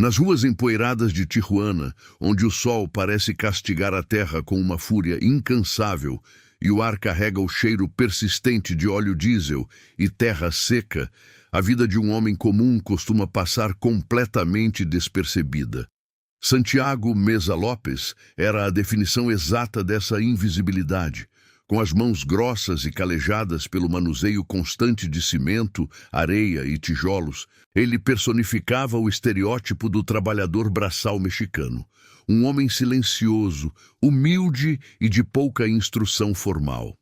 Nas ruas empoeiradas de Tijuana, onde o sol parece castigar a terra com uma fúria incansável e o ar carrega o cheiro persistente de óleo diesel e terra seca, a vida de um homem comum costuma passar completamente despercebida. Santiago Meza Lopes era a definição exata dessa invisibilidade. Com as mãos grossas e calejadas pelo manuseio constante de cimento, areia e tijolos, ele personificava o estereótipo do trabalhador braçal mexicano. Um homem silencioso, humilde e de pouca instrução formal.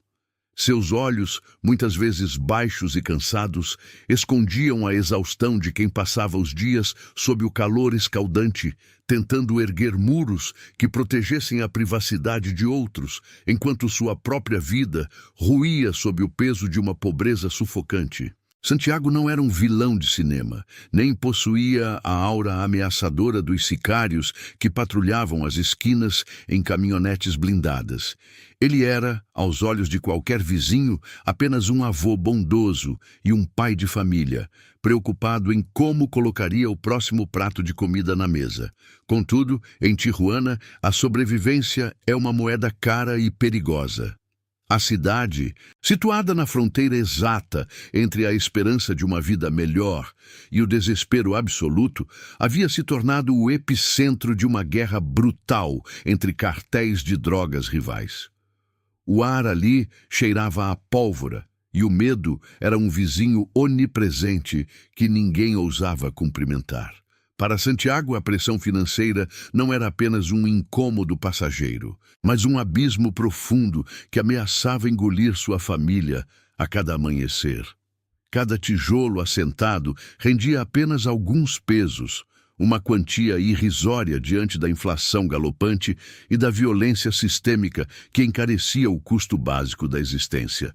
Seus olhos, muitas vezes baixos e cansados, escondiam a exaustão de quem passava os dias sob o calor escaldante, tentando erguer muros que protegessem a privacidade de outros, enquanto sua própria vida ruía sob o peso de uma pobreza sufocante. Santiago não era um vilão de cinema, nem possuía a aura ameaçadora dos sicários que patrulhavam as esquinas em caminhonetes blindadas. Ele era, aos olhos de qualquer vizinho, apenas um avô bondoso e um pai de família, preocupado em como colocaria o próximo prato de comida na mesa. Contudo, em Tijuana, a sobrevivência é uma moeda cara e perigosa. A cidade, situada na fronteira exata entre a esperança de uma vida melhor e o desespero absoluto, havia se tornado o epicentro de uma guerra brutal entre cartéis de drogas rivais. O ar ali cheirava a pólvora e o medo era um vizinho onipresente que ninguém ousava cumprimentar. Para Santiago, a pressão financeira não era apenas um incômodo passageiro, mas um abismo profundo que ameaçava engolir sua família a cada amanhecer. Cada tijolo assentado rendia apenas alguns pesos, uma quantia irrisória diante da inflação galopante e da violência sistêmica que encarecia o custo básico da existência.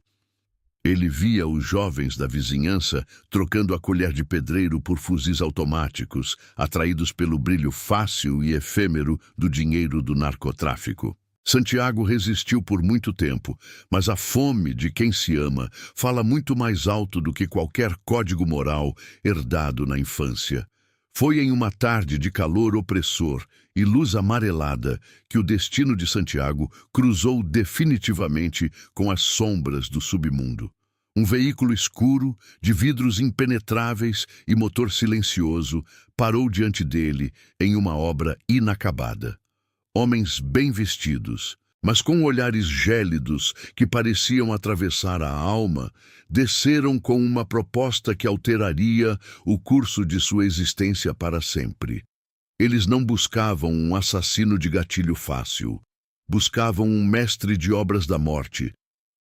Ele via os jovens da vizinhança trocando a colher de pedreiro por fuzis automáticos, atraídos pelo brilho fácil e efêmero do dinheiro do narcotráfico. Santiago resistiu por muito tempo, mas a fome de quem se ama fala muito mais alto do que qualquer código moral herdado na infância. Foi em uma tarde de calor opressor e luz amarelada que o destino de Santiago cruzou definitivamente com as sombras do submundo. Um veículo escuro, de vidros impenetráveis e motor silencioso, parou diante dele em uma obra inacabada. Homens bem vestidos, mas com olhares gélidos que pareciam atravessar a alma, desceram com uma proposta que alteraria o curso de sua existência para sempre. Eles não buscavam um assassino de gatilho fácil. Buscavam um mestre de obras da morte,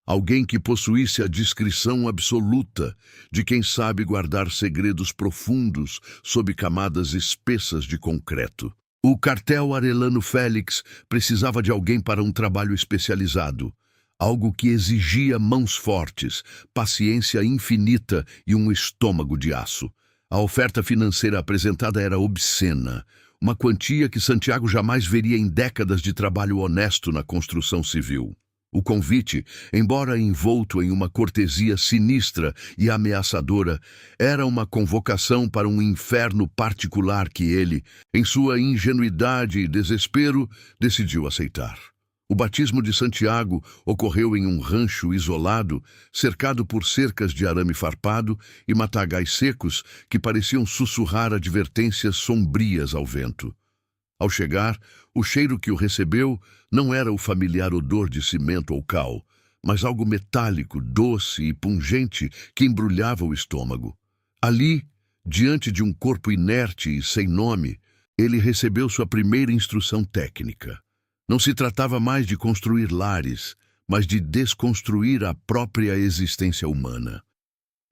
alguém que possuísse a discrição absoluta de quem sabe guardar segredos profundos sob camadas espessas de concreto. O cartel Arellano Félix precisava de alguém para um trabalho especializado, algo que exigia mãos fortes, paciência infinita e um estômago de aço. A oferta financeira apresentada era obscena, uma quantia que Santiago jamais veria em décadas de trabalho honesto na construção civil. O convite, embora envolto em uma cortesia sinistra e ameaçadora, era uma convocação para um inferno particular que ele, em sua ingenuidade e desespero, decidiu aceitar. O batismo de Santiago ocorreu em um rancho isolado, cercado por cercas de arame farpado e matagais secos que pareciam sussurrar advertências sombrias ao vento. Ao chegar, o cheiro que o recebeu não era o familiar odor de cimento ou cal, mas algo metálico, doce e pungente que embrulhava o estômago. Ali, diante de um corpo inerte e sem nome, ele recebeu sua primeira instrução técnica. Não se tratava mais de construir lares, mas de desconstruir a própria existência humana.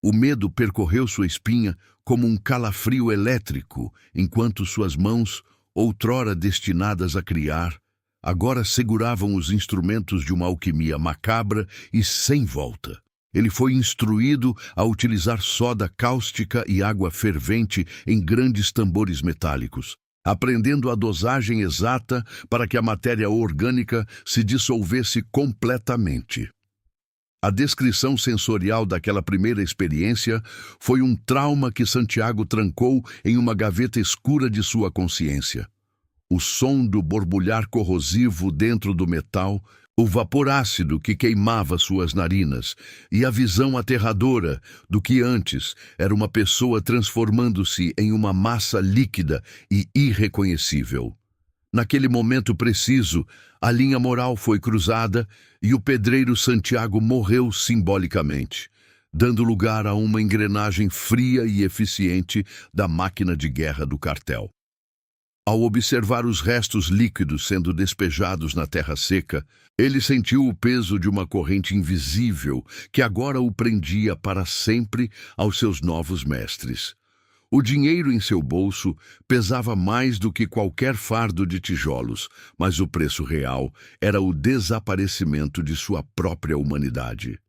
O medo percorreu sua espinha como um calafrio elétrico, enquanto suas mãos, outrora destinadas a criar, agora seguravam os instrumentos de uma alquimia macabra e sem volta. Ele foi instruído a utilizar soda cáustica e água fervente em grandes tambores metálicos, aprendendo a dosagem exata para que a matéria orgânica se dissolvesse completamente. A descrição sensorial daquela primeira experiência foi um trauma que Santiago trancou em uma gaveta escura de sua consciência. O som do borbulhar corrosivo dentro do metal, o vapor ácido que queimava suas narinas e a visão aterradora do que antes era uma pessoa transformando-se em uma massa líquida e irreconhecível. Naquele momento preciso, a linha moral foi cruzada e o pedreiro Santiago morreu simbolicamente, dando lugar a uma engrenagem fria e eficiente da máquina de guerra do cartel. Ao observar os restos líquidos sendo despejados na terra seca, ele sentiu o peso de uma corrente invisível que agora o prendia para sempre aos seus novos mestres. O dinheiro em seu bolso pesava mais do que qualquer fardo de tijolos, mas o preço real era o desaparecimento de sua própria humanidade.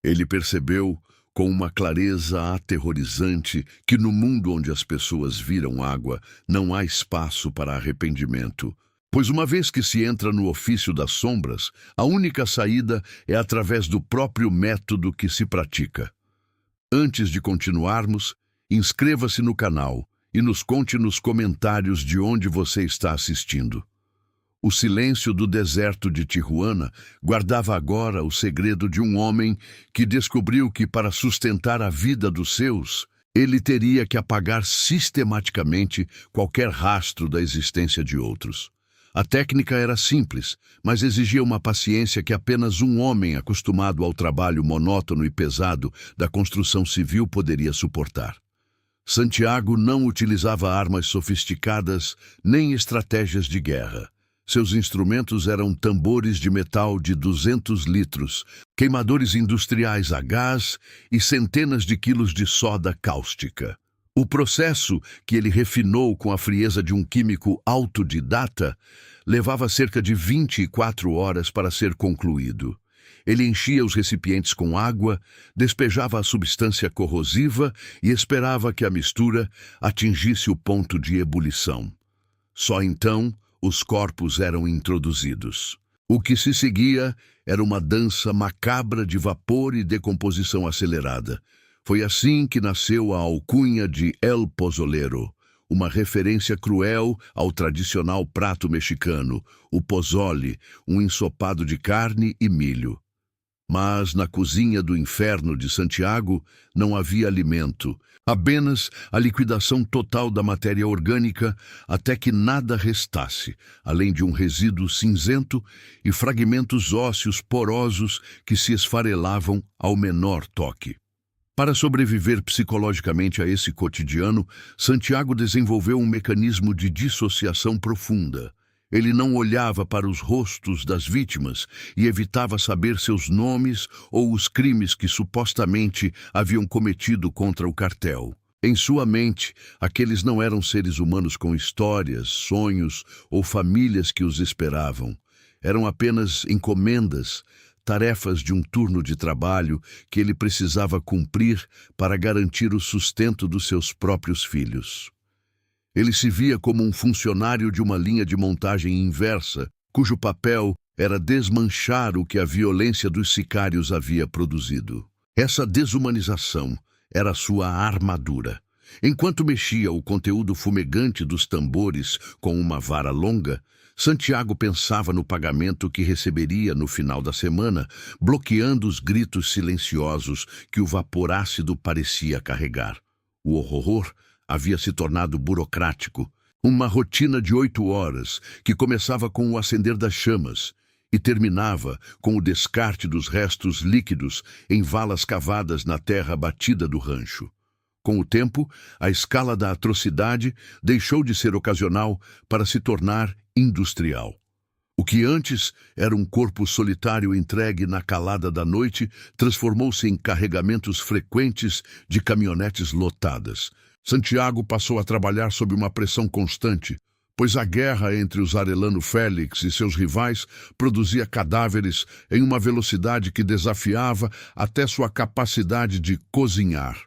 Ele percebeu, com uma clareza aterrorizante, que no mundo onde as pessoas viram água, não há espaço para arrependimento. Pois uma vez que se entra no ofício das sombras, a única saída é através do próprio método que se pratica. Antes de continuarmos, inscreva-se no canal e nos conte nos comentários de onde você está assistindo. O silêncio do deserto de Tijuana guardava agora o segredo de um homem que descobriu que, para sustentar a vida dos seus, ele teria que apagar sistematicamente qualquer rastro da existência de outros. A técnica era simples, mas exigia uma paciência que apenas um homem acostumado ao trabalho monótono e pesado da construção civil poderia suportar. Santiago não utilizava armas sofisticadas nem estratégias de guerra. Seus instrumentos eram tambores de metal de 200 litros, queimadores industriais a gás e centenas de quilos de soda cáustica. O processo, que ele refinou com a frieza de um químico autodidata, levava cerca de 24 horas para ser concluído. Ele enchia os recipientes com água, despejava a substância corrosiva e esperava que a mistura atingisse o ponto de ebulição. Só então, os corpos eram introduzidos. O que se seguia era uma dança macabra de vapor e decomposição acelerada. Foi assim que nasceu a alcunha de El Pozolero, uma referência cruel ao tradicional prato mexicano, o pozole, um ensopado de carne e milho. Mas na cozinha do inferno de Santiago não havia alimento, apenas a liquidação total da matéria orgânica até que nada restasse, além de um resíduo cinzento e fragmentos ósseos porosos que se esfarelavam ao menor toque. Para sobreviver psicologicamente a esse cotidiano, Santiago desenvolveu um mecanismo de dissociação profunda. Ele não olhava para os rostos das vítimas e evitava saber seus nomes ou os crimes que supostamente haviam cometido contra o cartel. Em sua mente, aqueles não eram seres humanos com histórias, sonhos ou famílias que os esperavam. Eram apenas encomendas, tarefas de um turno de trabalho que ele precisava cumprir para garantir o sustento dos seus próprios filhos. Ele se via como um funcionário de uma linha de montagem inversa, cujo papel era desmanchar o que a violência dos sicários havia produzido. Essa desumanização era sua armadura. Enquanto mexia o conteúdo fumegante dos tambores com uma vara longa, Santiago pensava no pagamento que receberia no final da semana, bloqueando os gritos silenciosos que o vapor ácido parecia carregar. O horror havia se tornado burocrático, uma rotina de 8 horas que começava com o acender das chamas e terminava com o descarte dos restos líquidos em valas cavadas na terra batida do rancho. Com o tempo, a escala da atrocidade deixou de ser ocasional para se tornar industrial. O que antes era um corpo solitário entregue na calada da noite transformou-se em carregamentos frequentes de caminhonetes lotadas. Santiago passou a trabalhar sob uma pressão constante, pois a guerra entre os Arellano Félix e seus rivais produzia cadáveres em uma velocidade que desafiava até sua capacidade de cozinhar.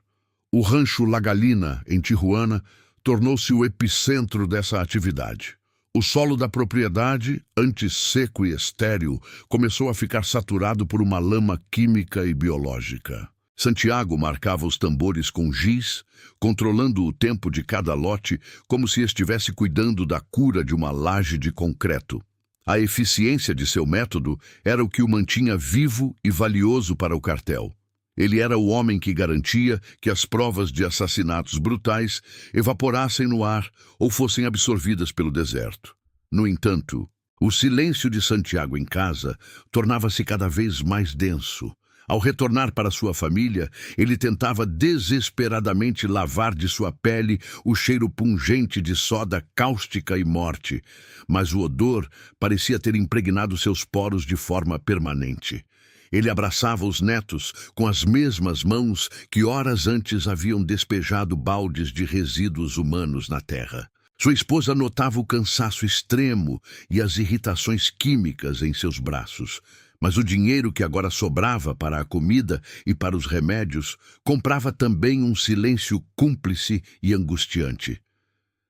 O rancho La Galina, em Tijuana, tornou-se o epicentro dessa atividade. O solo da propriedade, antes seco e estéril, começou a ficar saturado por uma lama química e biológica. Santiago marcava os tambores com giz, controlando o tempo de cada lote como se estivesse cuidando da cura de uma laje de concreto. A eficiência de seu método era o que o mantinha vivo e valioso para o cartel. Ele era o homem que garantia que as provas de assassinatos brutais evaporassem no ar ou fossem absorvidas pelo deserto. No entanto, o silêncio de Santiago em casa tornava-se cada vez mais denso. Ao retornar para sua família, ele tentava desesperadamente lavar de sua pele o cheiro pungente de soda cáustica e morte, mas o odor parecia ter impregnado seus poros de forma permanente. Ele abraçava os netos com as mesmas mãos que horas antes haviam despejado baldes de resíduos humanos na terra. Sua esposa notava o cansaço extremo e as irritações químicas em seus braços, mas o dinheiro que agora sobrava para a comida e para os remédios comprava também um silêncio cúmplice e angustiante.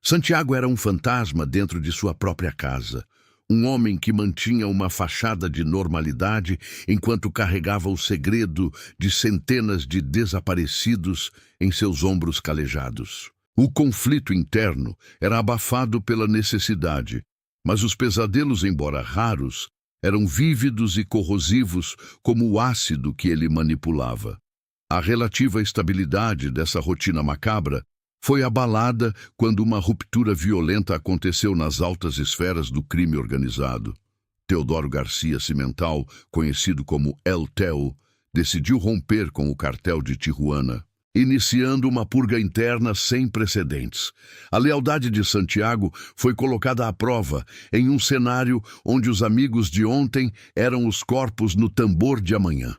Santiago era um fantasma dentro de sua própria casa. Um homem que mantinha uma fachada de normalidade enquanto carregava o segredo de centenas de desaparecidos em seus ombros calejados. O conflito interno era abafado pela necessidade, mas os pesadelos, embora raros, eram vívidos e corrosivos como o ácido que ele manipulava. A relativa estabilidade dessa rotina macabra foi abalada quando uma ruptura violenta aconteceu nas altas esferas do crime organizado. Teodoro Garcia Cimental, conhecido como El Teo, decidiu romper com o cartel de Tijuana, iniciando uma purga interna sem precedentes. A lealdade de Santiago foi colocada à prova em um cenário onde os amigos de ontem eram os corpos no tambor de amanhã.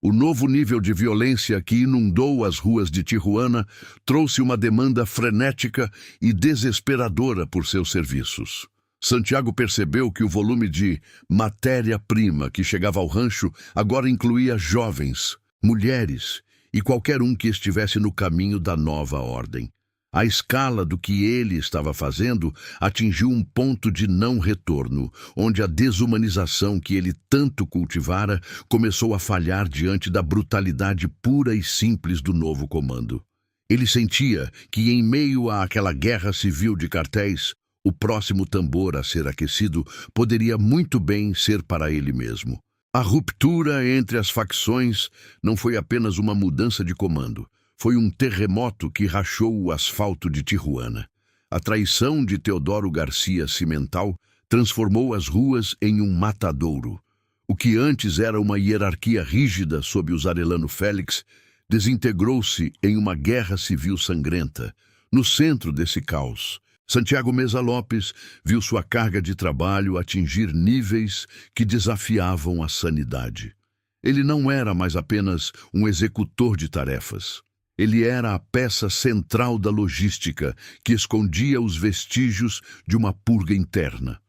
O novo nível de violência que inundou as ruas de Tijuana trouxe uma demanda frenética e desesperadora por seus serviços. Santiago percebeu que o volume de matéria-prima que chegava ao rancho agora incluía jovens, mulheres e qualquer um que estivesse no caminho da nova ordem. A escala do que ele estava fazendo atingiu um ponto de não retorno, onde a desumanização que ele tanto cultivara começou a falhar diante da brutalidade pura e simples do novo comando. Ele sentia que, em meio àquela guerra civil de cartéis, o próximo tambor a ser aquecido poderia muito bem ser para ele mesmo. A ruptura entre as facções não foi apenas uma mudança de comando. Foi um terremoto que rachou o asfalto de Tijuana. A traição de Teodoro Garcia Cimental transformou as ruas em um matadouro. O que antes era uma hierarquia rígida sob o Zarelano Félix desintegrou-se em uma guerra civil sangrenta. No centro desse caos, Santiago Meza Lopes viu sua carga de trabalho atingir níveis que desafiavam a sanidade. Ele não era mais apenas um executor de tarefas. Ele era a peça central da logística que escondia os vestígios de uma purga interna.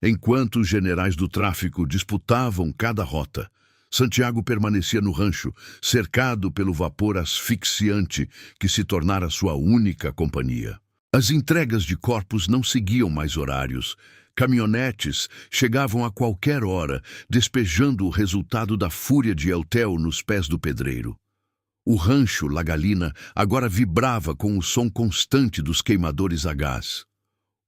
Enquanto os generais do tráfico disputavam cada rota, Santiago permanecia no rancho, cercado pelo vapor asfixiante que se tornara sua única companhia. As entregas de corpos não seguiam mais horários. Caminhonetes chegavam a qualquer hora, despejando o resultado da fúria de El Teo nos pés do pedreiro. O rancho La Galina agora vibrava com o som constante dos queimadores a gás.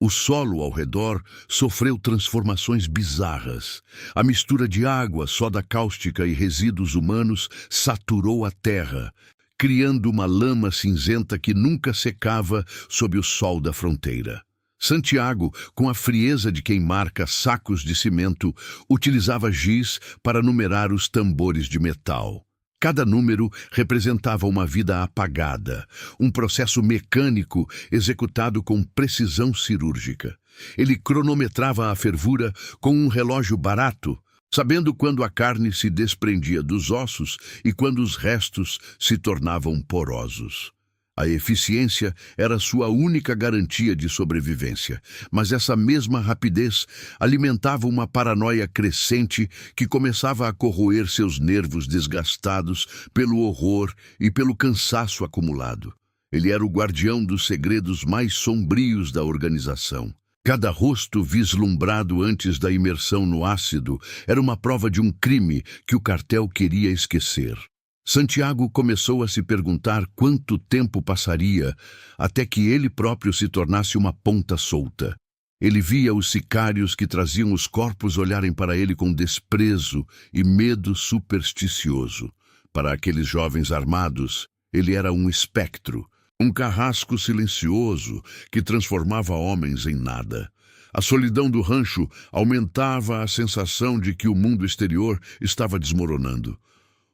O solo ao redor sofreu transformações bizarras. A mistura de água, soda cáustica e resíduos humanos saturou a terra, criando uma lama cinzenta que nunca secava sob o sol da fronteira. Santiago, com a frieza de quem marca sacos de cimento, utilizava giz para numerar os tambores de metal. Cada número representava uma vida apagada, um processo mecânico executado com precisão cirúrgica. Ele cronometrava a fervura com um relógio barato, sabendo quando a carne se desprendia dos ossos e quando os restos se tornavam porosos. A eficiência era sua única garantia de sobrevivência, mas essa mesma rapidez alimentava uma paranoia crescente que começava a corroer seus nervos desgastados pelo horror e pelo cansaço acumulado. Ele era o guardião dos segredos mais sombrios da organização. Cada rosto vislumbrado antes da imersão no ácido era uma prova de um crime que o cartel queria esquecer. Santiago começou a se perguntar quanto tempo passaria até que ele próprio se tornasse uma ponta solta. Ele via os sicários que traziam os corpos olharem para ele com desprezo e medo supersticioso. Para aqueles jovens armados, ele era um espectro, um carrasco silencioso que transformava homens em nada. A solidão do rancho aumentava a sensação de que o mundo exterior estava desmoronando.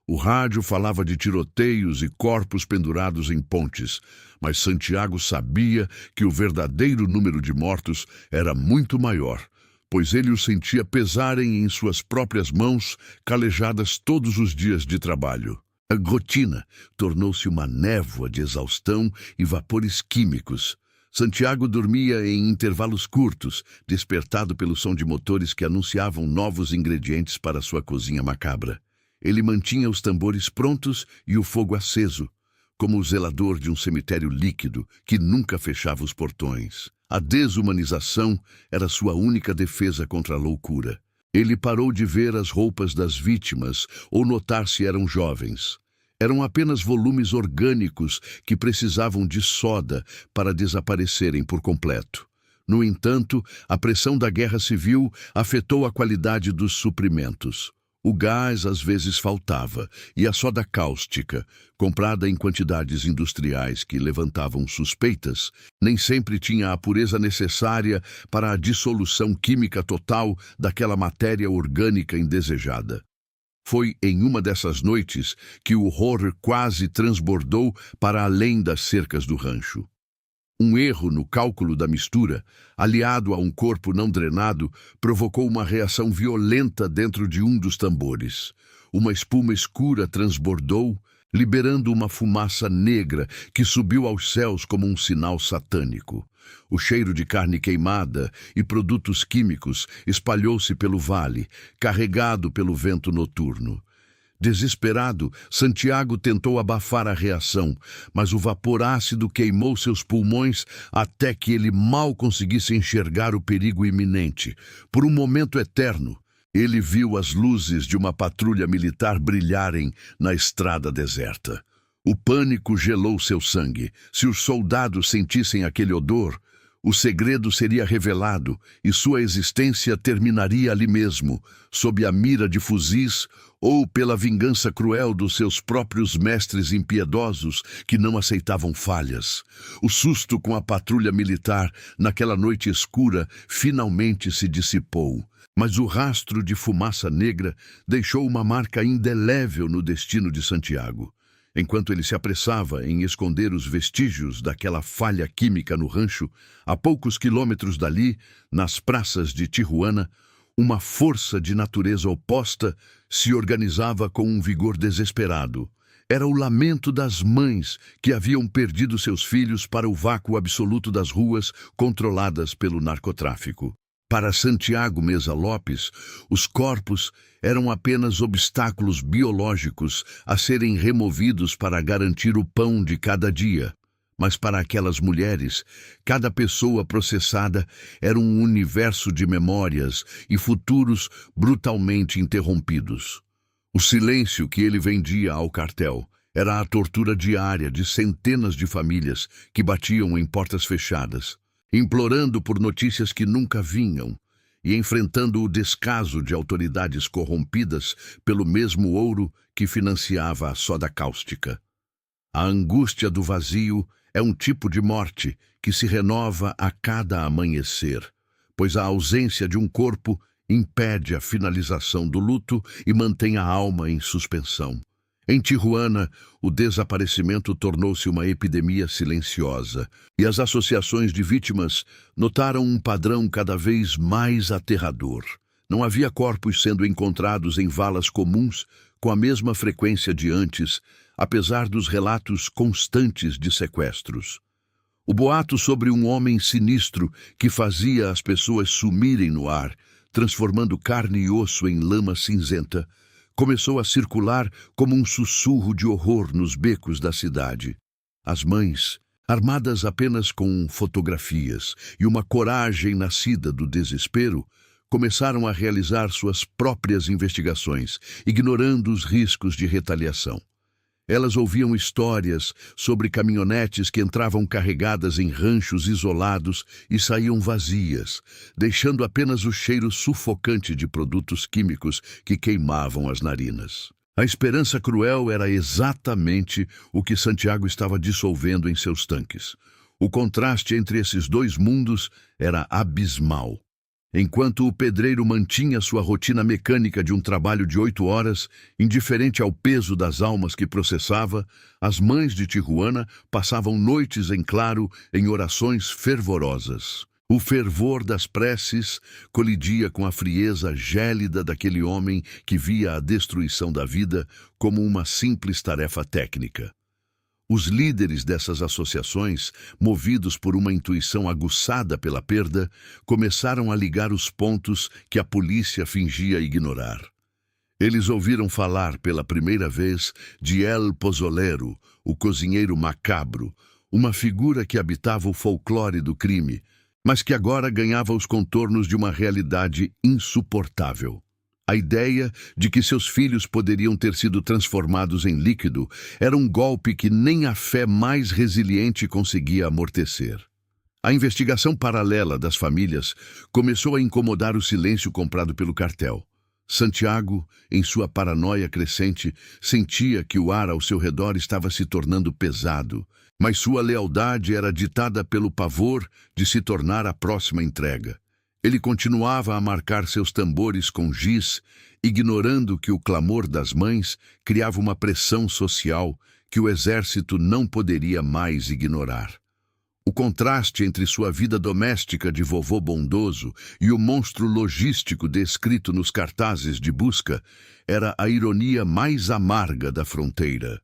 O rádio falava de tiroteios e corpos pendurados em pontes, mas Santiago sabia que o verdadeiro número de mortos era muito maior, pois ele o sentia pesarem em suas próprias mãos, calejadas todos os dias de trabalho. A rotina tornou-se uma névoa de exaustão e vapores químicos. Santiago dormia em intervalos curtos, despertado pelo som de motores que anunciavam novos ingredientes para sua cozinha macabra. Ele mantinha os tambores prontos e o fogo aceso, como o zelador de um cemitério líquido que nunca fechava os portões. A desumanização era sua única defesa contra a loucura. Ele parou de ver as roupas das vítimas ou notar se eram jovens. Eram apenas volumes orgânicos que precisavam de soda para desaparecerem por completo. No entanto, a pressão da guerra civil afetou a qualidade dos suprimentos. O gás às vezes faltava, e a soda cáustica, comprada em quantidades industriais que levantavam suspeitas, nem sempre tinha a pureza necessária para a dissolução química total daquela matéria orgânica indesejada. Foi em uma dessas noites que o horror quase transbordou para além das cercas do rancho. Um erro no cálculo da mistura, aliado a um corpo não drenado, provocou uma reação violenta dentro de um dos tambores. Uma espuma escura transbordou, liberando uma fumaça negra que subiu aos céus como um sinal satânico. O cheiro de carne queimada e produtos químicos espalhou-se pelo vale, carregado pelo vento noturno. Desesperado, Santiago tentou abafar a reação, mas o vapor ácido queimou seus pulmões até que ele mal conseguisse enxergar o perigo iminente. Por um momento eterno, ele viu as luzes de uma patrulha militar brilharem na estrada deserta. O pânico gelou seu sangue. Se os soldados sentissem aquele odor, o segredo seria revelado e sua existência terminaria ali mesmo, sob a mira de fuzis ou pela vingança cruel dos seus próprios mestres impiedosos que não aceitavam falhas. O susto com a patrulha militar naquela noite escura finalmente se dissipou, mas o rastro de fumaça negra deixou uma marca indelével no destino de Santiago. Enquanto ele se apressava em esconder os vestígios daquela falha química no rancho, a poucos quilômetros dali, nas praças de Tijuana, uma força de natureza oposta se organizava com um vigor desesperado. Era o lamento das mães que haviam perdido seus filhos para o vácuo absoluto das ruas controladas pelo narcotráfico. Para Santiago Meza Lopes, os corpos eram apenas obstáculos biológicos a serem removidos para garantir o pão de cada dia. Mas para aquelas mulheres, cada pessoa processada era um universo de memórias e futuros brutalmente interrompidos. O silêncio que ele vendia ao cartel era a tortura diária de centenas de famílias que batiam em portas fechadas, implorando por notícias que nunca vinham e enfrentando o descaso de autoridades corrompidas pelo mesmo ouro que financiava a soda cáustica. A angústia do vazio é um tipo de morte que se renova a cada amanhecer, pois a ausência de um corpo impede a finalização do luto e mantém a alma em suspensão. Em Tijuana, o desaparecimento tornou-se uma epidemia silenciosa, e as associações de vítimas notaram um padrão cada vez mais aterrador. Não havia corpos sendo encontrados em valas comuns com a mesma frequência de antes, apesar dos relatos constantes de sequestros. O boato sobre um homem sinistro que fazia as pessoas sumirem no ar, transformando carne e osso em lama cinzenta, começou a circular como um sussurro de horror nos becos da cidade. As mães, Armadas apenas com fotografias e uma coragem nascida do desespero, começaram a realizar suas próprias investigações, ignorando os riscos de retaliação. Elas ouviam histórias sobre caminhonetes que entravam carregadas em ranchos isolados e saíam vazias, deixando apenas o cheiro sufocante de produtos químicos que queimavam as narinas. A esperança cruel era exatamente o que Santiago estava dissolvendo em seus tanques. O contraste entre esses dois mundos era abismal. Enquanto o pedreiro mantinha sua rotina mecânica de um trabalho de 8 horas, indiferente ao peso das almas que processava, as mães de Tijuana passavam noites em claro em orações fervorosas. O fervor das preces colidia com a frieza gélida daquele homem que via a destruição da vida como uma simples tarefa técnica. Os líderes dessas associações, movidos por uma intuição aguçada pela perda, começaram a ligar os pontos que a polícia fingia ignorar. Eles ouviram falar pela primeira vez de El Pozolero, o cozinheiro macabro, uma figura que habitava o folclore do crime, mas que agora ganhava os contornos de uma realidade insuportável. A ideia de que seus filhos poderiam ter sido transformados em líquido era um golpe que nem a fé mais resiliente conseguia amortecer. A investigação paralela das famílias começou a incomodar o silêncio comprado pelo cartel. Santiago, em sua paranoia crescente, sentia que o ar ao seu redor estava se tornando pesado, mas sua lealdade era ditada pelo pavor de se tornar a próxima entrega. Ele continuava a marcar seus tambores com giz, ignorando que o clamor das mães criava uma pressão social que o exército não poderia mais ignorar. O contraste entre sua vida doméstica de vovô bondoso e o monstro logístico descrito nos cartazes de busca era a ironia mais amarga da fronteira.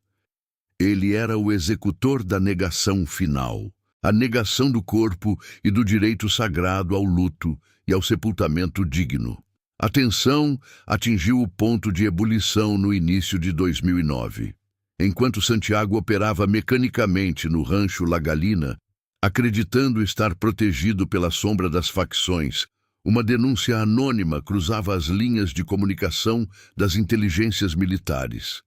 Ele era o executor da negação final, a negação do corpo e do direito sagrado ao luto e ao sepultamento digno. A tensão atingiu o ponto de ebulição no início de 2009. Enquanto Santiago operava mecanicamente no rancho La Galina, acreditando estar protegido pela sombra das facções, uma denúncia anônima cruzava as linhas de comunicação das inteligências militares.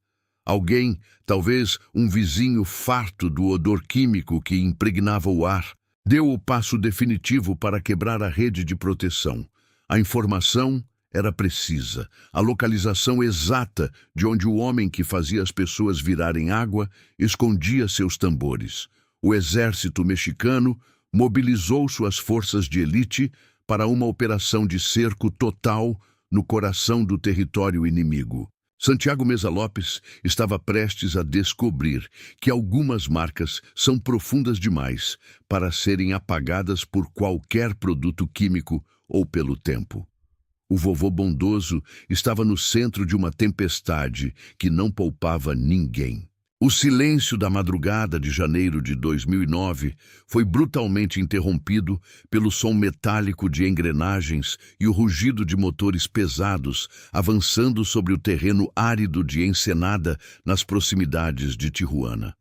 Alguém, talvez um vizinho farto do odor químico que impregnava o ar, deu o passo definitivo para quebrar a rede de proteção. A informação era precisa, a localização exata de onde o homem que fazia as pessoas virarem água escondia seus tambores. O exército mexicano mobilizou suas forças de elite para uma operação de cerco total no coração do território inimigo. Santiago Meza Lopes estava prestes a descobrir que algumas marcas são profundas demais para serem apagadas por qualquer produto químico ou pelo tempo. O vovô bondoso estava no centro de uma tempestade que não poupava ninguém. O silêncio da madrugada de janeiro de 2009 foi brutalmente interrompido pelo som metálico de engrenagens e o rugido de motores pesados avançando sobre o terreno árido de Ensenada nas proximidades de Tijuana.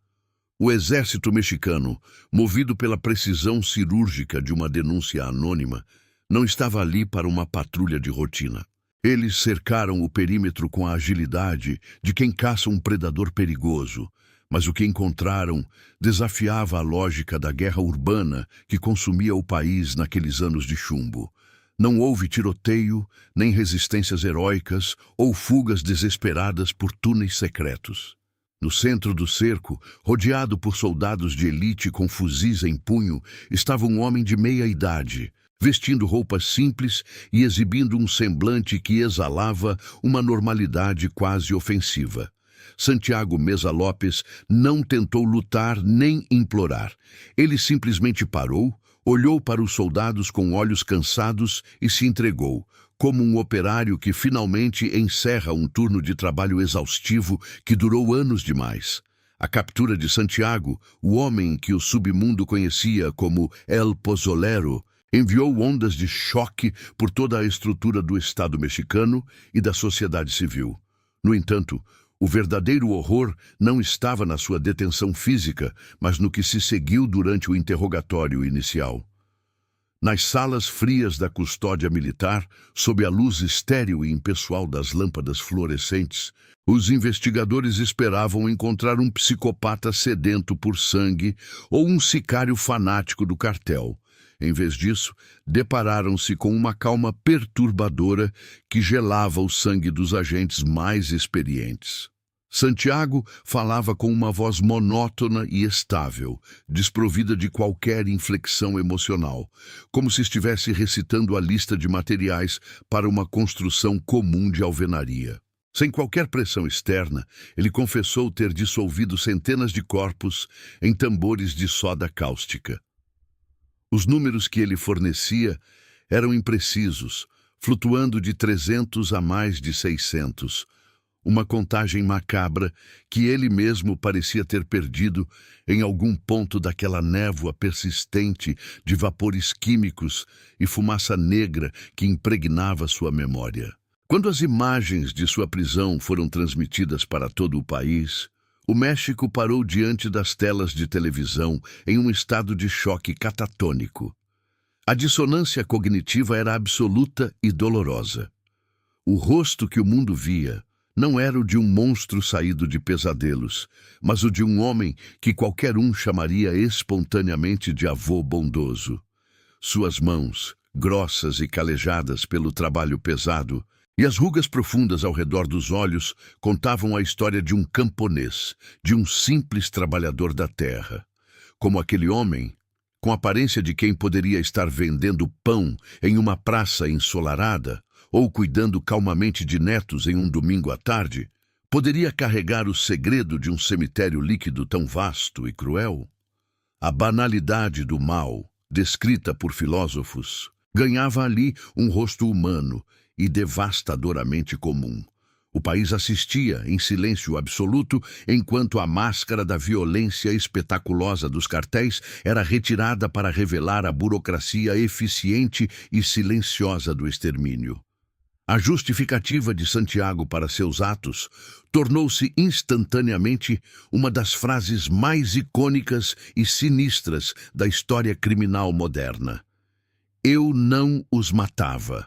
O exército mexicano, movido pela precisão cirúrgica de uma denúncia anônima, não estava ali para uma patrulha de rotina. Eles cercaram o perímetro com a agilidade de quem caça um predador perigoso, mas o que encontraram desafiava a lógica da guerra urbana que consumia o país naqueles anos de chumbo. Não houve tiroteio, nem resistências heróicas ou fugas desesperadas por túneis secretos. No centro do cerco, rodeado por soldados de elite com fuzis em punho, estava um homem de meia idade, vestindo roupas simples e exibindo um semblante que exalava uma normalidade quase ofensiva. Santiago Meza Lopes não tentou lutar nem implorar. Ele simplesmente parou, olhou para os soldados com olhos cansados e se entregou, como um operário que finalmente encerra um turno de trabalho exaustivo que durou anos demais. A captura de Santiago, o homem que o submundo conhecia como El Pozolero, enviou ondas de choque por toda a estrutura do Estado mexicano e da sociedade civil. No entanto, O verdadeiro horror não estava na sua detenção física, mas no que se seguiu durante o interrogatório inicial. Nas salas frias da custódia militar, sob a luz estéril e impessoal das lâmpadas fluorescentes, os investigadores esperavam encontrar um psicopata sedento por sangue ou um sicário fanático do cartel. Em vez disso, depararam-se com uma calma perturbadora que gelava o sangue dos agentes mais experientes. Santiago falava com uma voz monótona e estável, desprovida de qualquer inflexão emocional, como se estivesse recitando a lista de materiais para uma construção comum de alvenaria. Sem qualquer pressão externa, ele confessou ter dissolvido centenas de corpos em tambores de soda cáustica. Os números que ele fornecia eram imprecisos, flutuando de 300 a mais de 600, uma contagem macabra que ele mesmo parecia ter perdido em algum ponto daquela névoa persistente de vapores químicos e fumaça negra que impregnava sua memória. Quando as imagens de sua prisão foram transmitidas para todo o país, o México parou diante das telas de televisão em um estado de choque catatônico. A dissonância cognitiva era absoluta e dolorosa. O rosto que o mundo via não era o de um monstro saído de pesadelos, mas o de um homem que qualquer um chamaria espontaneamente de avô bondoso. Suas mãos, grossas e calejadas pelo trabalho pesado, e as rugas profundas ao redor dos olhos contavam a história de um camponês, de um simples trabalhador da terra. Como aquele homem, com a aparência de quem poderia estar vendendo pão em uma praça ensolarada, ou cuidando calmamente de netos em um domingo à tarde, poderia carregar o segredo de um cemitério líquido tão vasto e cruel? A banalidade do mal, descrita por filósofos, ganhava ali um rosto humano e devastadoramente comum. O país assistia em silêncio absoluto enquanto a máscara da violência espetaculosa dos cartéis era retirada para revelar a burocracia eficiente e silenciosa do extermínio. A justificativa de Santiago para seus atos tornou-se instantaneamente uma das frases mais icônicas e sinistras da história criminal moderna. Eu não os matava.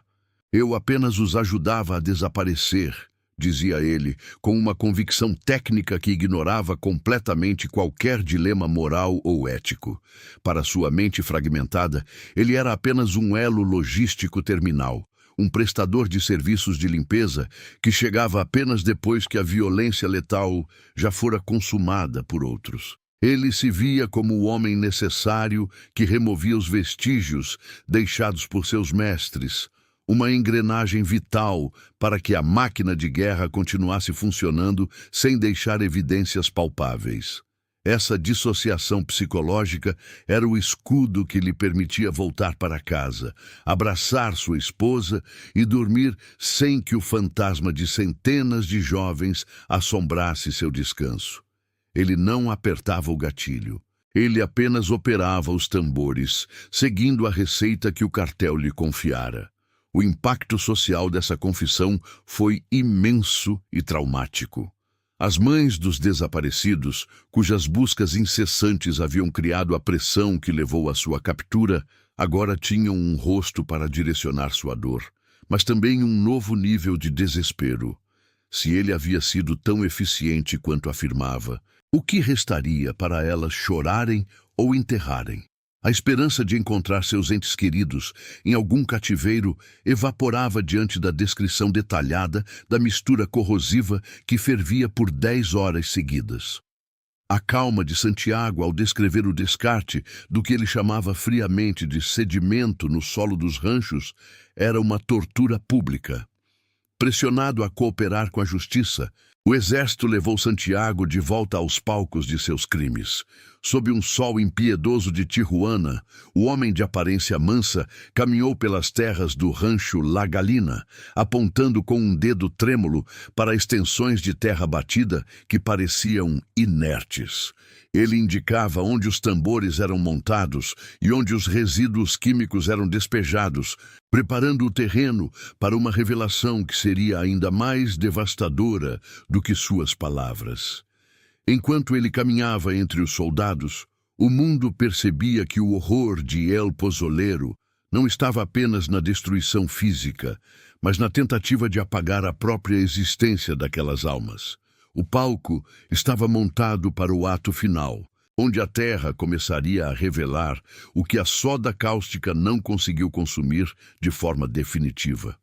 Eu apenas os ajudava a desaparecer, dizia ele, com uma convicção técnica que ignorava completamente qualquer dilema moral ou ético. Para sua mente fragmentada, ele era apenas um elo logístico terminal, um prestador de serviços de limpeza que chegava apenas depois que a violência letal já fora consumada por outros. Ele se via como o homem necessário que removia os vestígios deixados por seus mestres, uma engrenagem vital para que a máquina de guerra continuasse funcionando sem deixar evidências palpáveis. Essa dissociação psicológica era o escudo que lhe permitia voltar para casa, abraçar sua esposa e dormir sem que o fantasma de centenas de jovens assombrasse seu descanso. Ele não apertava o gatilho. Ele apenas operava os tambores, seguindo a receita que o cartel lhe confiara. O impacto social dessa confissão foi imenso e traumático. As mães dos desaparecidos, cujas buscas incessantes haviam criado a pressão que levou à sua captura, agora tinham um rosto para direcionar sua dor, mas também um novo nível de desespero. Se ele havia sido tão eficiente quanto afirmava, o que restaria para elas chorarem ou enterrarem? A esperança de encontrar seus entes queridos em algum cativeiro evaporava diante da descrição detalhada da mistura corrosiva que fervia por 10 horas seguidas. A calma de Santiago ao descrever o descarte do que ele chamava friamente de sedimento no solo dos ranchos era uma tortura pública. Pressionado a cooperar com a justiça, o exército levou Santiago de volta aos palcos de seus crimes. sob um sol impiedoso de Tijuana, o homem de aparência mansa caminhou pelas terras do rancho La Galina, apontando com um dedo trêmulo para extensões de terra batida que pareciam inertes. Ele indicava onde os tambores eram montados e onde os resíduos químicos eram despejados, preparando o terreno para uma revelação que seria ainda mais devastadora do que suas palavras. Enquanto ele caminhava entre os soldados, o mundo percebia que o horror de El Pozolero não estava apenas na destruição física, mas na tentativa de apagar a própria existência daquelas almas. O palco estava montado para o ato final, onde a terra começaria a revelar o que a soda cáustica não conseguiu consumir de forma definitiva.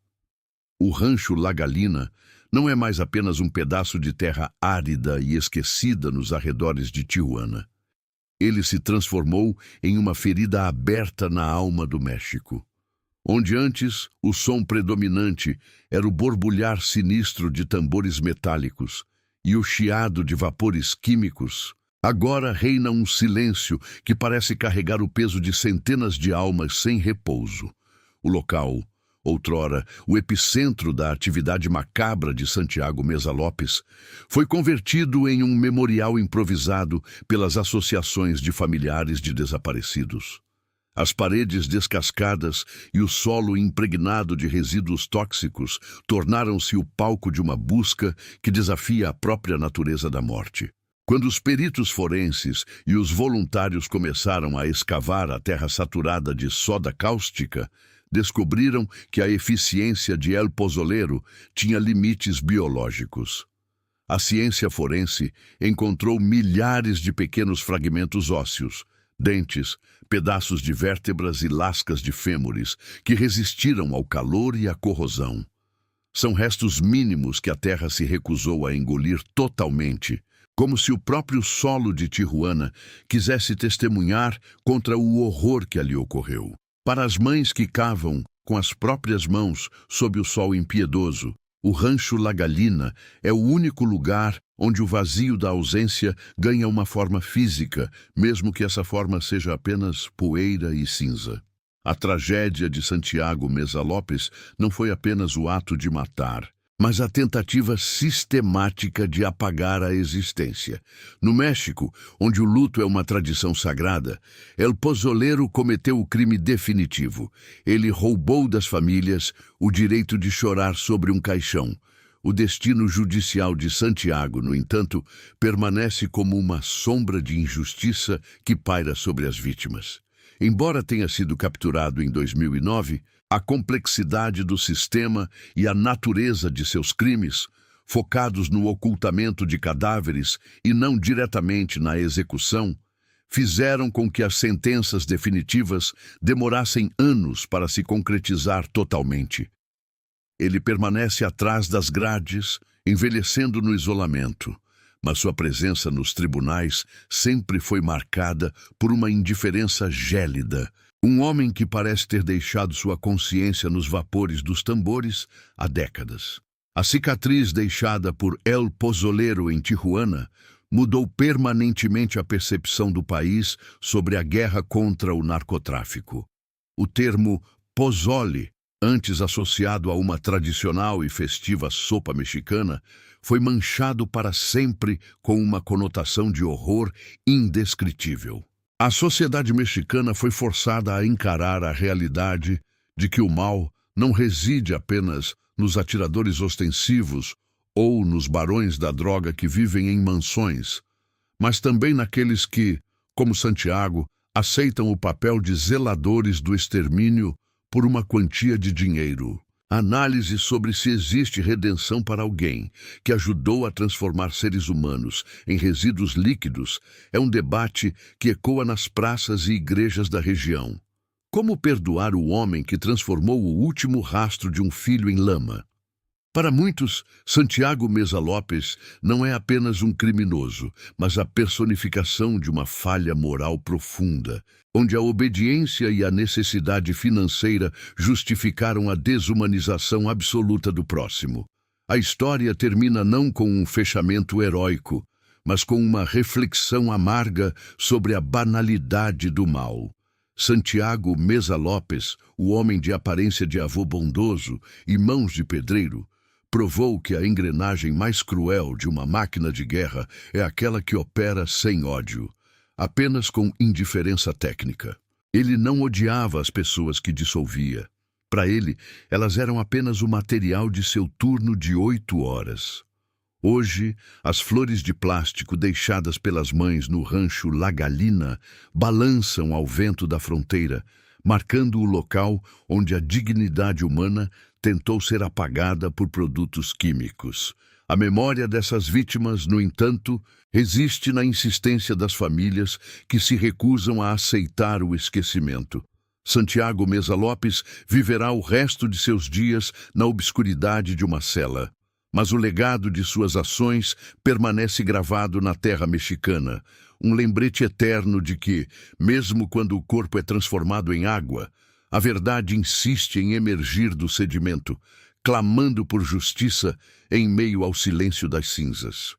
O rancho La Galina não é mais apenas um pedaço de terra árida e esquecida nos arredores de Tijuana. Ele se transformou em uma ferida aberta na alma do México. Onde antes o som predominante era o borbulhar sinistro de tambores metálicos e o chiado de vapores químicos, agora reina um silêncio que parece carregar o peso de centenas de almas sem repouso. O local, outrora o epicentro da atividade macabra de Santiago Meza Lopes, foi convertido em um memorial improvisado pelas associações de familiares de desaparecidos. As paredes descascadas e o solo impregnado de resíduos tóxicos tornaram-se o palco de uma busca que desafia a própria natureza da morte. Quando os peritos forenses e os voluntários começaram a escavar a terra saturada de soda cáustica, descobriram que a eficiência de El Pozolero tinha limites biológicos. A ciência forense encontrou milhares de pequenos fragmentos ósseos, dentes, pedaços de vértebras e lascas de fêmures que resistiram ao calor e à corrosão. São restos mínimos que a terra se recusou a engolir totalmente, como se o próprio solo de Tijuana quisesse testemunhar contra o horror que ali ocorreu. Para as mães que cavam com as próprias mãos sob o sol impiedoso, o rancho La Galina é o único lugar onde o vazio da ausência ganha uma forma física, mesmo que essa forma seja apenas poeira e cinza. A tragédia de Santiago Meza Lopes não foi apenas o ato de matar, mas a tentativa sistemática de apagar a existência. No México, onde o luto é uma tradição sagrada, El Pozolero cometeu o crime definitivo. Ele roubou das famílias o direito de chorar sobre um caixão. O destino judicial de Santiago, no entanto, permanece como uma sombra de injustiça que paira sobre as vítimas. Embora tenha sido capturado em 2009, a complexidade do sistema e a natureza de seus crimes, focados no ocultamento de cadáveres e não diretamente na execução, fizeram com que as sentenças definitivas demorassem anos para se concretizar totalmente. Ele permanece atrás das grades, envelhecendo no isolamento, mas sua presença nos tribunais sempre foi marcada por uma indiferença gélida. Um homem que parece ter deixado sua consciência nos vapores dos tambores há décadas. A cicatriz deixada por El Pozolero em Tijuana mudou permanentemente a percepção do país sobre a guerra contra o narcotráfico. O termo pozole, antes associado a uma tradicional e festiva sopa mexicana, foi manchado para sempre com uma conotação de horror indescritível. A sociedade mexicana foi forçada a encarar a realidade de que o mal não reside apenas nos atiradores ostensivos ou nos barões da droga que vivem em mansões, mas também naqueles que, como Santiago, aceitam o papel de zeladores do extermínio por uma quantia de dinheiro. Análise sobre se existe redenção para alguém que ajudou a transformar seres humanos em resíduos líquidos é um debate que ecoa nas praças e igrejas da região. Como perdoar o homem que transformou o último rastro de um filho em lama? Para muitos, Santiago Meza Lopes não é apenas um criminoso, mas a personificação de uma falha moral profunda, onde a obediência e a necessidade financeira justificaram a desumanização absoluta do próximo. A história termina não com um fechamento heróico, mas com uma reflexão amarga sobre a banalidade do mal. Santiago Meza Lopes, o homem de aparência de avô bondoso e mãos de pedreiro, provou que a engrenagem mais cruel de uma máquina de guerra é aquela que opera sem ódio, apenas com indiferença técnica. Ele não odiava as pessoas que dissolvia. Para ele, elas eram apenas o material de seu turno de 8 horas. Hoje, as flores de plástico deixadas pelas mães no rancho La Galina balançam ao vento da fronteira, marcando o local onde a dignidade humana tentou ser apagada por produtos químicos. A memória dessas vítimas, no entanto, resiste na insistência das famílias que se recusam a aceitar o esquecimento. Santiago Meza Lopes viverá o resto de seus dias na obscuridade de uma cela. Mas o legado de suas ações permanece gravado na terra mexicana, um lembrete eterno de que, mesmo quando o corpo é transformado em água, a verdade insiste em emergir do sedimento, clamando por justiça em meio ao silêncio das cinzas.